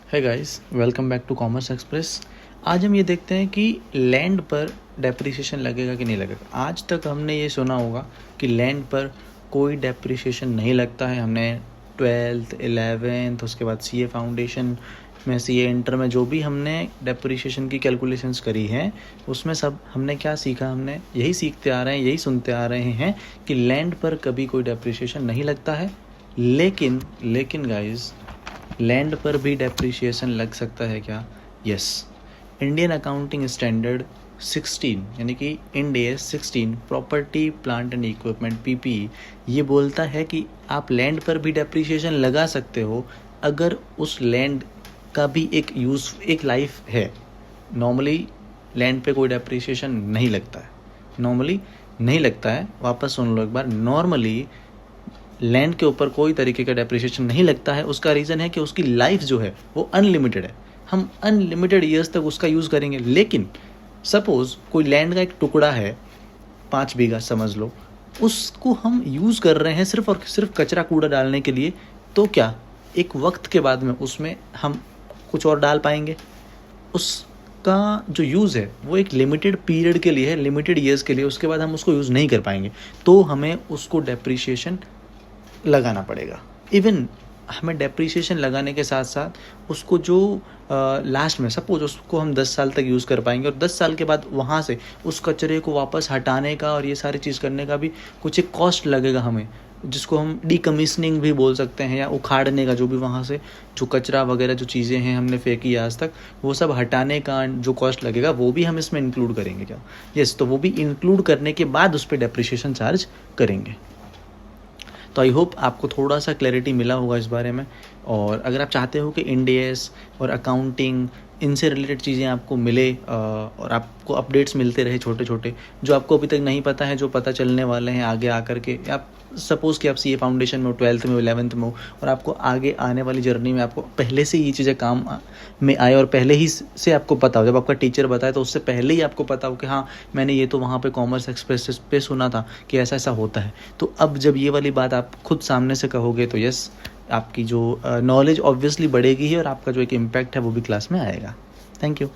है guys, welcome back to Commerce Express. आज हम ये देखते हैं कि लैंड पर डेप्रिसिएशन लगेगा कि नहीं लगेगा। आज तक हमने ये सुना होगा कि लैंड पर कोई डेप्रिसिएशन नहीं लगता है। हमने 12th 11th उसके बाद सीए फाउंडेशन में, सीए इंटर में जो भी हमने डेप्रिसिएशन की कैलकुलेशंस करी हैं उसमें सब हमने क्या सीखा, हमने यही सीखते आ रहे हैं, यही सुनते आ रहे हैं कि लैंड पर कभी कोई डेप्रिसिएशन नहीं लगता है। लेकिन गाइस, लैंड पर भी डेप्रिसिएशन लग सकता है क्या? यस। इंडियन अकाउंटिंग स्टैंडर्ड 16 यानी कि Ind AS 16 property plant and equipment PPE ये बोलता है कि आप लैंड पर भी डेप्रिसिएशन लगा सकते हो अगर उस लैंड का भी एक लाइफ है। नॉर्मली लैंड पे कोई डेप्रिसिएशन नहीं लगता है, नॉर्मली नहीं लगता है। वापस सुन लो एक बार, नॉर्मली लैंड के ऊपर कोई तरीके का डेप्रिसिएशन नहीं लगता है। उसका रीज़न है कि उसकी लाइफ जो है वो अनलिमिटेड है। हम अनलिमिटेड ईयर्स तक उसका यूज़ करेंगे। लेकिन सपोज़ कोई लैंड का एक टुकड़ा है, 5 बीघा समझ लो, उसको हम यूज़ कर रहे हैं सिर्फ और सिर्फ कचरा कूड़ा डालने के लिए, तो क्या एक वक्त के बाद में उसमें हम कुछ और डाल पाएंगे? उसका जो यूज़ है वो एक लिमिटेड पीरियड के लिए है, लिमिटेड ईयर्स के लिए। उसके बाद हम उसको यूज़ नहीं कर पाएंगे, तो हमें उसको डेप्रिसिएशन लगाना पड़ेगा। इवन हमें डेप्रिसिएशन लगाने के साथ साथ उसको जो लास्ट में सपोज उसको हम 10 साल तक यूज़ कर पाएंगे, और 10 साल के बाद वहाँ से उस कचरे को वापस हटाने का और ये सारी चीज़ करने का भी कुछ एक कॉस्ट लगेगा हमें, जिसको हम डीकमीशनिंग भी बोल सकते हैं, या उखाड़ने का, जो भी वहाँ से जो कचरा वगैरह जो चीज़ें हैं हमने फेंकी आज तक, वो सब हटाने का जो कॉस्ट लगेगा वो भी हम इसमें इंक्लूड करेंगे क्या? यस, तो वो भी इंक्लूड करने के बाद उस पर डेप्रिसिएशन चार्ज करेंगे। तो आई होप आपको थोड़ा सा क्लैरिटी मिला होगा इस बारे में। और अगर आप चाहते हो कि इंड AS और अकाउंटिंग इनसे रिलेटेड चीज़ें आपको मिले और आपको अपडेट्स मिलते रहे छोटे छोटे, जो आपको अभी तक नहीं पता है, जो पता चलने वाले हैं आगे आकर के, आप सपोज़ कि आप CA फाउंडेशन में हो, 12th में हो, 11th में हो, और आपको आगे आने वाली जर्नी में आपको पहले से ये चीज़ें काम में आए और पहले ही से आपको पता हो, जब आपका टीचर बताए तो उससे पहले ही आपको पता हो कि हाँ, मैंने ये तो वहाँ पे कॉमर्स एक्सप्रेस पे सुना था कि ऐसा ऐसा होता है। तो अब जब ये वाली बात आप खुद सामने से कहोगे तो यस, आपकी जो नॉलेज ऑब्वियसली बढ़ेगी ही, और आपका जो एक इम्पैक्ट है वो भी क्लास में आएगा। Thank you.